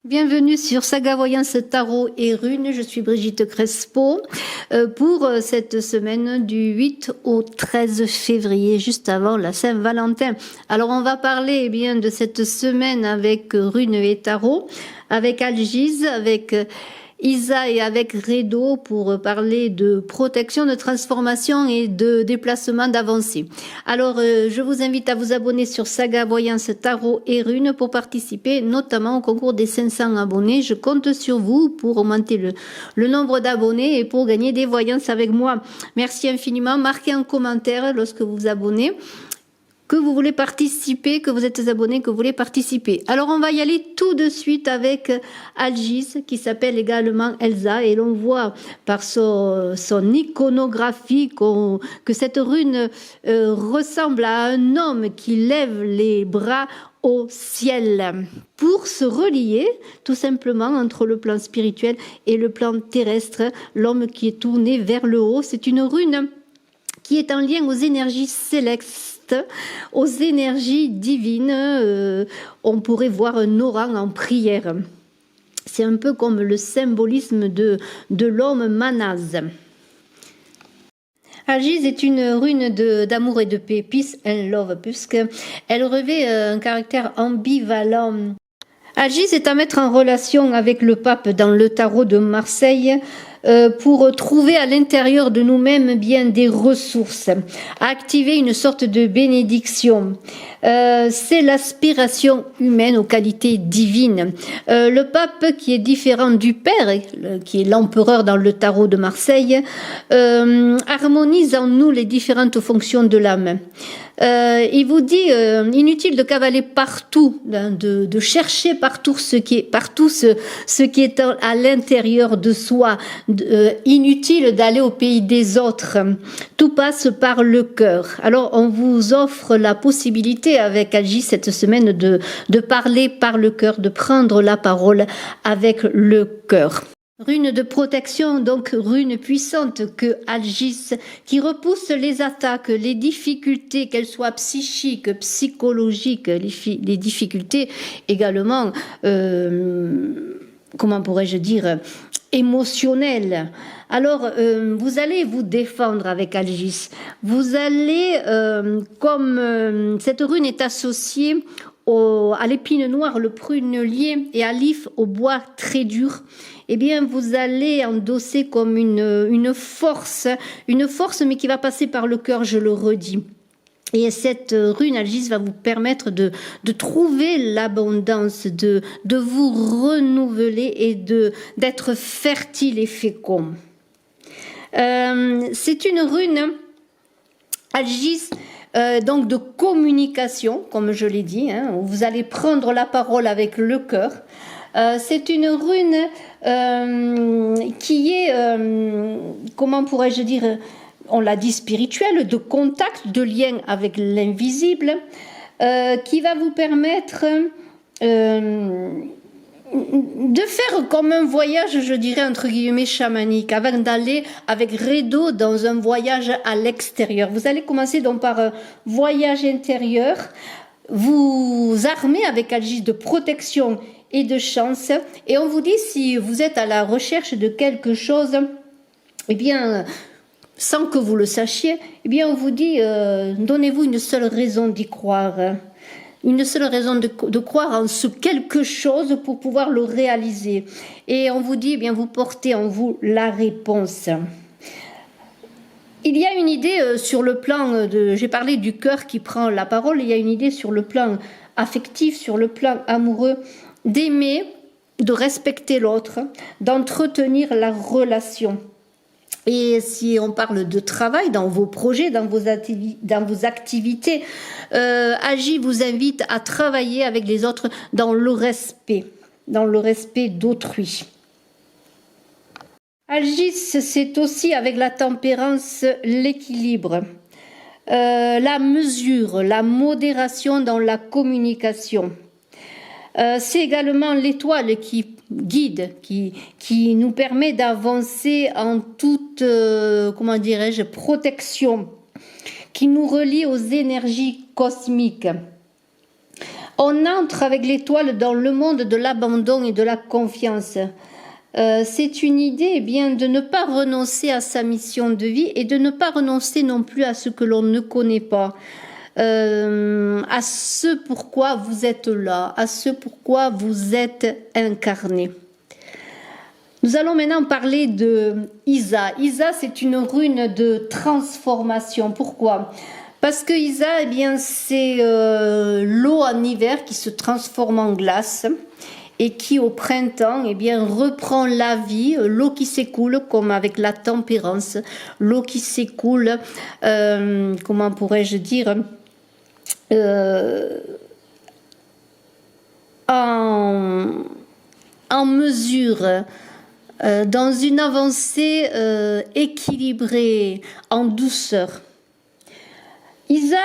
Bienvenue sur Saga Voyance Tarot et Runes, je suis Brigitte Crespo pour cette semaine du 8 au 13 février, juste avant la Saint-Valentin. Alors on va parler bien de cette semaine avec Runes et Tarot, avec Algise, avec Isa et avec Redo pour parler de protection, de transformation et de déplacement d'avancée. Alors, je vous invite à vous abonner sur Saga Voyance Tarot et Runes pour participer notamment au concours des 500 abonnés. Je compte sur vous pour augmenter le nombre d'abonnés et pour gagner des voyances avec moi. Merci infiniment. Marquez un commentaire lorsque vous vous abonnez, que vous voulez participer, que vous êtes abonné, que vous voulez participer. Alors on va y aller tout de suite avec Algise, qui s'appelle également Elsa, et l'on voit par son iconographie que cette rune ressemble à un homme qui lève les bras au ciel pour se relier tout simplement entre le plan spirituel et le plan terrestre, l'homme qui est tourné vers le haut. C'est une rune qui est en lien aux énergies célestes, aux énergies divines. On pourrait voir un orang en prière. C'est un peu comme le symbolisme de l'homme Manaz. Algise est une rune d'amour et de paix, peace and love, puisqu'elle revêt un caractère ambivalent. Algise est à mettre en relation avec le pape dans le tarot de Marseille pour trouver à l'intérieur de nous-mêmes bien des ressources, activer une sorte de bénédiction. C'est l'aspiration humaine aux qualités divines. Le pape, qui est différent du père, qui est l'empereur dans le tarot de Marseille, harmonise en nous les différentes fonctions de l'âme. Il vous dit inutile de cavaler partout, de chercher partout ce qui est à l'intérieur de soi, inutile d'aller au pays des autres. Tout passe par le cœur. Alors on vous offre la possibilité avec Algise cette semaine de parler par le cœur, de prendre la parole avec le cœur. Rune de protection, donc rune puissante que Algise, qui repousse les attaques, les difficultés, qu'elles soient psychiques, psychologiques, les difficultés également, comment pourrais-je dire, émotionnelles. Alors, vous allez vous défendre avec Algise. Vous allez, comme cette rune est associée à l'épine noire, le prunelier, et à l'if, au bois très dur, eh bien, vous allez endosser comme une force, mais qui va passer par le cœur, je le redis. Et cette rune Algise va vous permettre de trouver l'abondance, de vous renouveler et d'être fertile et fécond. C'est une rune Algise, donc de communication, comme je l'ai dit, hein, où vous allez prendre la parole avec le cœur. C'est une rune qui est, comment pourrais-je dire, on l'a dit, spirituelle, de contact, de lien avec l'invisible, qui va vous permettre de faire comme un voyage, je dirais, entre guillemets, chamanique, avant d'aller avec Redo dans un voyage à l'extérieur. Vous allez commencer donc par un voyage intérieur, vous armez avec Algise de protection et de chance, et on vous dit, si vous êtes à la recherche de quelque chose, eh bien, sans que vous le sachiez, eh bien, on vous dit, donnez-vous une seule raison d'y croire, une seule raison de croire en ce quelque chose pour pouvoir le réaliser. Et on vous dit, eh bien, vous portez en vous la réponse. Il y a une idée sur le plan j'ai parlé du cœur qui prend la parole, il y a une idée sur le plan affectif, sur le plan amoureux, d'aimer, de respecter l'autre, d'entretenir la relation. Et si on parle de travail dans vos projets, dans vos activités, Algise vous invite à travailler avec les autres dans le respect d'autrui. Algise, c'est aussi avec la tempérance, l'équilibre, la mesure, la modération dans la communication. C'est également l'étoile qui guide, qui nous permet d'avancer en toute, comment dirais-je, protection, qui nous relie aux énergies cosmiques. On entre avec l'étoile dans le monde de l'abandon et de la confiance. C'est une idée eh bien, de ne pas renoncer à sa mission de vie et de ne pas renoncer non plus à ce que l'on ne connaît pas. À ce pourquoi vous êtes là, à ce pourquoi vous êtes incarné. Nous allons maintenant parler de Isa. Isa, c'est une rune de transformation. Pourquoi ? Parce que Isa, eh bien, c'est l'eau en hiver qui se transforme en glace et qui, au printemps, eh bien, reprend la vie. L'eau qui s'écoule, comme avec la tempérance, l'eau qui s'écoule, comment pourrais-je dire, en mesure, dans une avancée équilibrée, en douceur. Isa,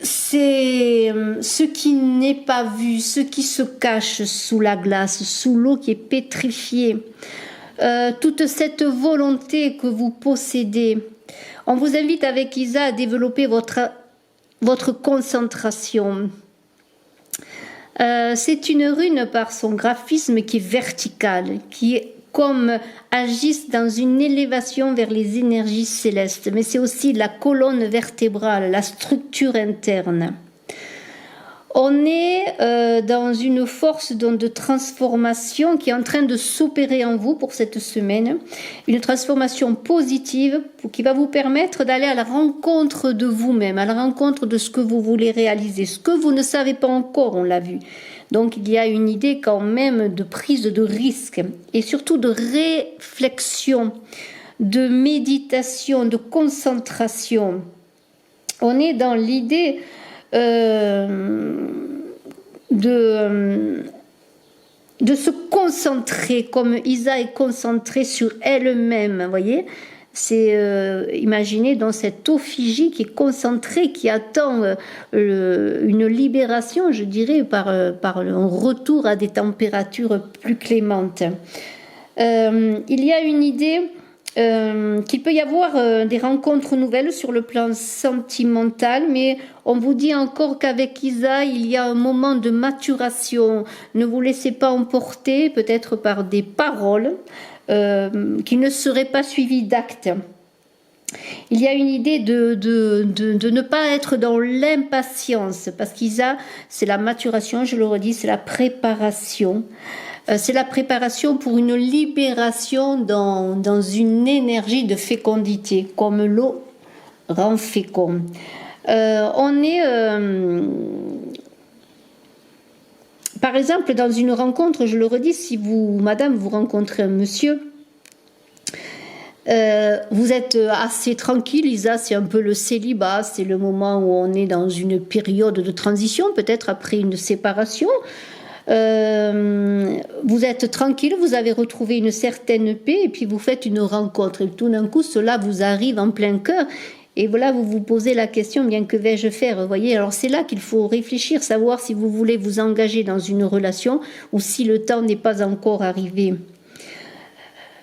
c'est ce qui n'est pas vu, ce qui se cache sous la glace, sous l'eau qui est pétrifiée. Toute cette volonté que vous possédez. On vous invite avec Isa à développer votre concentration. C'est une rune par son graphisme qui est vertical, qui est comme agissent dans une élévation vers les énergies célestes, mais c'est aussi la colonne vertébrale, la structure interne. On est dans une force de transformation qui est en train de s'opérer en vous pour cette semaine, une transformation positive qui va vous permettre d'aller à la rencontre de vous-même, à la rencontre de ce que vous voulez réaliser, ce que vous ne savez pas encore, on l'a vu. Donc il y a une idée quand même de prise de risque et surtout de réflexion, de méditation, de concentration. On est dans l'idée de se concentrer comme Isa est concentrée sur elle-même, vous voyez. C'est imaginez dans cette eau figée qui est concentrée, qui attend une libération, je dirais, par un retour à des températures plus clémentes. Il y a une idée qu'il peut y avoir des rencontres nouvelles sur le plan sentimental, mais on vous dit encore qu'avec Isa, il y a un moment de maturation. Ne vous laissez pas emporter peut-être par des paroles qui ne seraient pas suivies d'actes. Il y a une idée de ne pas être dans l'impatience, parce qu'Isa, c'est la maturation, je le redis, c'est la préparation. C'est la préparation pour une libération dans une énergie de fécondité, comme l'eau rend fécond. On est, par exemple, dans une rencontre, je le redis, si vous, madame, vous rencontrez un monsieur, vous êtes assez tranquille, Isa, c'est un peu le célibat, c'est le moment où on est dans une période de transition, peut-être après une séparation. Vous êtes tranquille, vous avez retrouvé une certaine paix et puis vous faites une rencontre et tout d'un coup cela vous arrive en plein cœur et voilà vous vous posez la question, bien que vais-je faire, vous voyez. Alors c'est là qu'il faut réfléchir, savoir si vous voulez vous engager dans une relation ou si le temps n'est pas encore arrivé.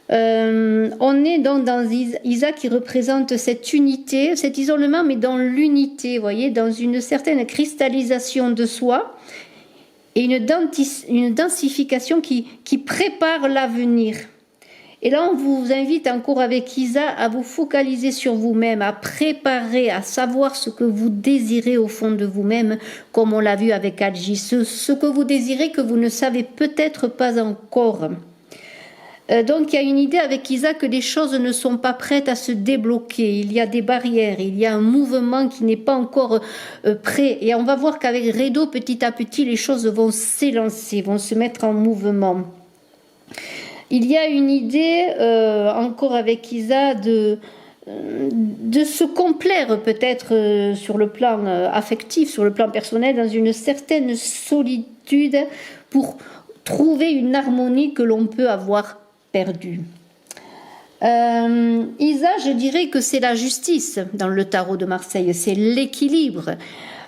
On est donc dans Isa qui représente cette unité, cet isolement, mais dans l'unité, vous voyez, dans une certaine cristallisation de soi et une densification qui prépare l'avenir. Et là, on vous invite encore avec Isa à vous focaliser sur vous-même, à préparer, à savoir ce que vous désirez au fond de vous-même, comme on l'a vu avec Adji, ce que vous désirez que vous ne savez peut-être pas encore. Donc il y a une idée avec Isa que les choses ne sont pas prêtes à se débloquer, il y a des barrières, il y a un mouvement qui n'est pas encore prêt et on va voir qu'avec Redo petit à petit les choses vont s'élancer, vont se mettre en mouvement. Il y a une idée encore avec Isa de se complaire peut-être sur le plan affectif, sur le plan personnel, dans une certaine solitude pour trouver une harmonie que l'on peut avoir perdue. Isa, je dirais que c'est la justice dans le tarot de Marseille, c'est l'équilibre,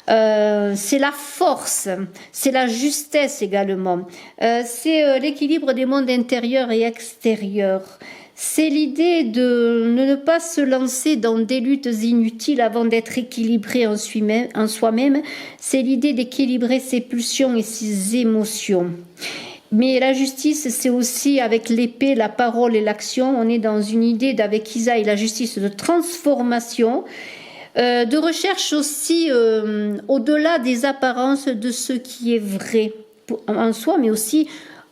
c'est la force, c'est la justesse également, c'est l'équilibre des mondes intérieurs et extérieurs, c'est l'idée de ne pas se lancer dans des luttes inutiles avant d'être équilibré en soi-même. C'est l'idée d'équilibrer ses pulsions et ses émotions. Mais la justice, c'est aussi avec l'épée, la parole et l'action. On est dans une idée d'avec Isaïe, la justice de transformation, de recherche aussi au-delà des apparences de ce qui est vrai en soi, mais aussi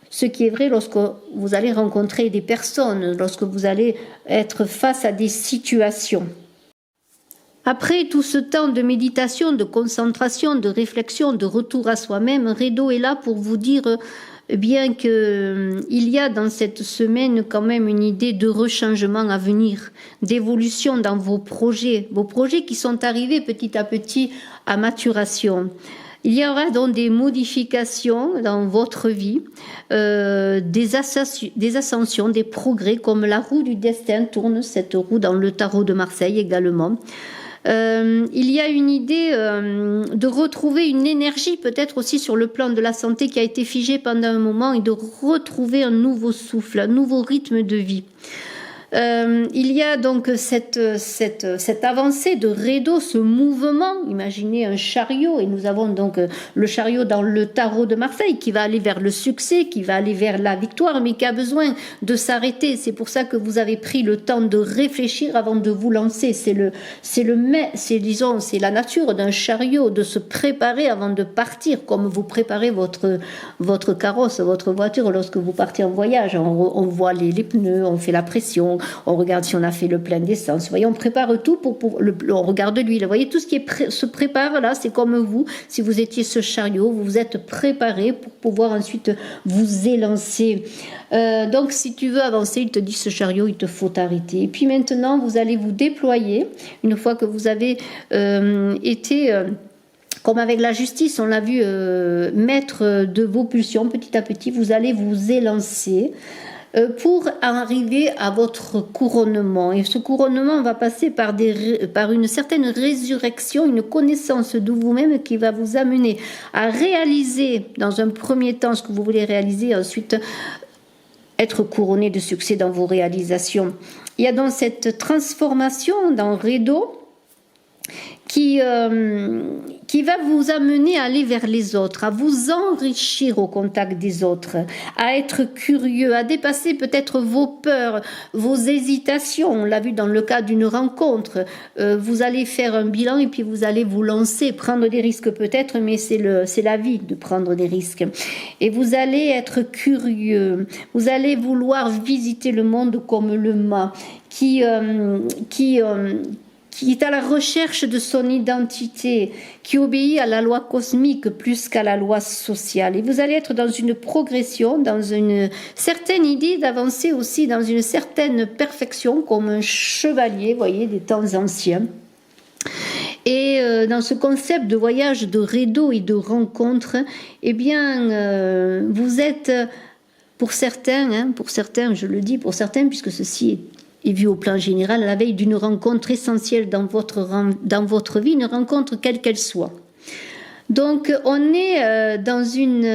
ce qui est vrai lorsque vous allez rencontrer des personnes, lorsque vous allez être face à des situations. Après tout ce temps de méditation, de concentration, de réflexion, de retour à soi-même, Redo est là pour vous dire bien qu'il y a dans cette semaine quand même une idée de rechangement à venir, d'évolution dans vos projets qui sont arrivés petit à petit à maturation. Il y aura donc des modifications dans votre vie, des ascensions, des progrès, comme la roue du destin tourne, cette roue dans le tarot de Marseille également. Il y a une idée de retrouver une énergie peut-être aussi sur le plan de la santé qui a été figée pendant un moment et de retrouver un nouveau souffle, un nouveau rythme de vie. Il y a donc cette avancée de Redo, ce mouvement. Imaginez un chariot, et nous avons donc le chariot dans le tarot de Marseille qui va aller vers le succès, qui va aller vers la victoire, mais qui a besoin de s'arrêter. C'est pour ça que vous avez pris le temps de réfléchir avant de vous lancer. C'est la nature d'un chariot, de se préparer avant de partir, comme vous préparez votre carrosse, votre voiture lorsque vous partez en voyage. On voit les pneus, on fait la pression. On regarde si on a fait le plein d'essence. Vous voyez, on prépare tout on regarde l'huile. Vous voyez, tout ce qui se prépare là, c'est comme vous. Si vous étiez ce chariot, vous vous êtes préparé pour pouvoir ensuite vous élancer. Donc, si tu veux avancer, il te dit ce chariot, il te faut t'arrêter. Et puis maintenant, vous allez vous déployer. Une fois que vous avez été comme avec la justice, on l'a vu, maître de vos pulsions, petit à petit, vous allez vous élancer pour arriver à votre couronnement. Et ce couronnement va passer par une certaine résurrection, une connaissance de vous-même qui va vous amener à réaliser dans un premier temps ce que vous voulez réaliser, ensuite être couronné de succès dans vos réalisations. Il y a donc cette transformation dans Redo qui va vous amener à aller vers les autres, à vous enrichir au contact des autres, à être curieux, à dépasser peut-être vos peurs, vos hésitations. On l'a vu dans le cas d'une rencontre. Vous allez faire un bilan et puis vous allez vous lancer, prendre des risques peut-être, mais c'est la vie de prendre des risques. Et vous allez être curieux. Vous allez vouloir visiter le monde comme le mât qui est à la recherche de son identité, qui obéit à la loi cosmique plus qu'à la loi sociale. Et vous allez être dans une progression, dans une certaine idée d'avancer aussi dans une certaine perfection, comme un chevalier, vous voyez, des temps anciens. Et dans ce concept de voyage, de Redo et de rencontre, eh bien, vous êtes, pour certains, je le dis pour certains, puisque ceci est vu au plan général, à la veille d'une rencontre essentielle dans votre vie, une rencontre quelle qu'elle soit. Donc, on est dans une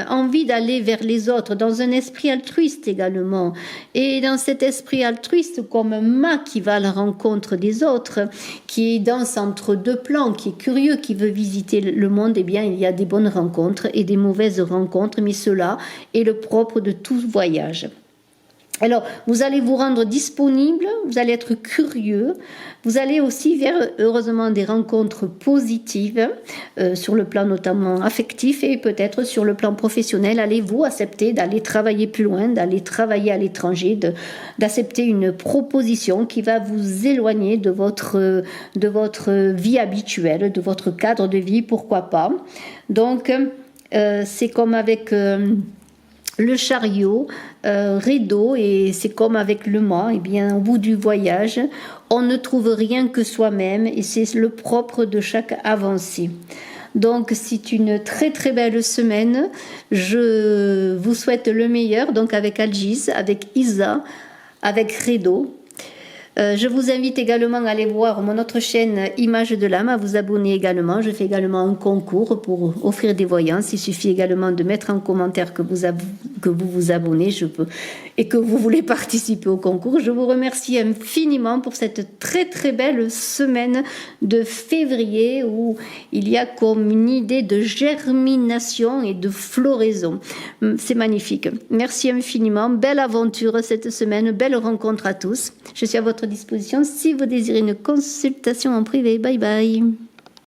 envie d'aller vers les autres, dans un esprit altruiste également. Et dans cet esprit altruiste, comme un mât qui va à la rencontre des autres, qui danse entre deux plans, qui est curieux, qui veut visiter le monde, eh bien, il y a des bonnes rencontres et des mauvaises rencontres, mais cela est le propre de tout voyage. Alors, vous allez vous rendre disponible, vous allez être curieux, vous allez aussi vers, heureusement, des rencontres positives, sur le plan notamment affectif et peut-être sur le plan professionnel. Allez-vous accepter d'aller travailler plus loin, d'aller travailler à l'étranger, d'accepter une proposition qui va vous éloigner de votre vie habituelle, de votre cadre de vie, pourquoi pas. Donc, c'est comme avec le chariot, Redo, et c'est comme avec le mât, eh bien, au bout du voyage, on ne trouve rien que soi-même et c'est le propre de chaque avancée. Donc, c'est une très très belle semaine. Je vous souhaite le meilleur, donc avec Algis, avec Isa, avec Redo. Je vous invite également à aller voir mon autre chaîne Images de l'âme, à vous abonner également. Je fais également un concours pour offrir des voyances. Il suffit également de mettre en commentaire que vous que vous vous abonnez et que vous voulez participer au concours. Je vous remercie infiniment pour cette très très belle semaine de février où il y a comme une idée de germination et de floraison. C'est magnifique. Merci infiniment. Belle aventure cette semaine, belle rencontre à tous. Je suis à votre disposition si vous désirez une consultation en privé. Bye bye.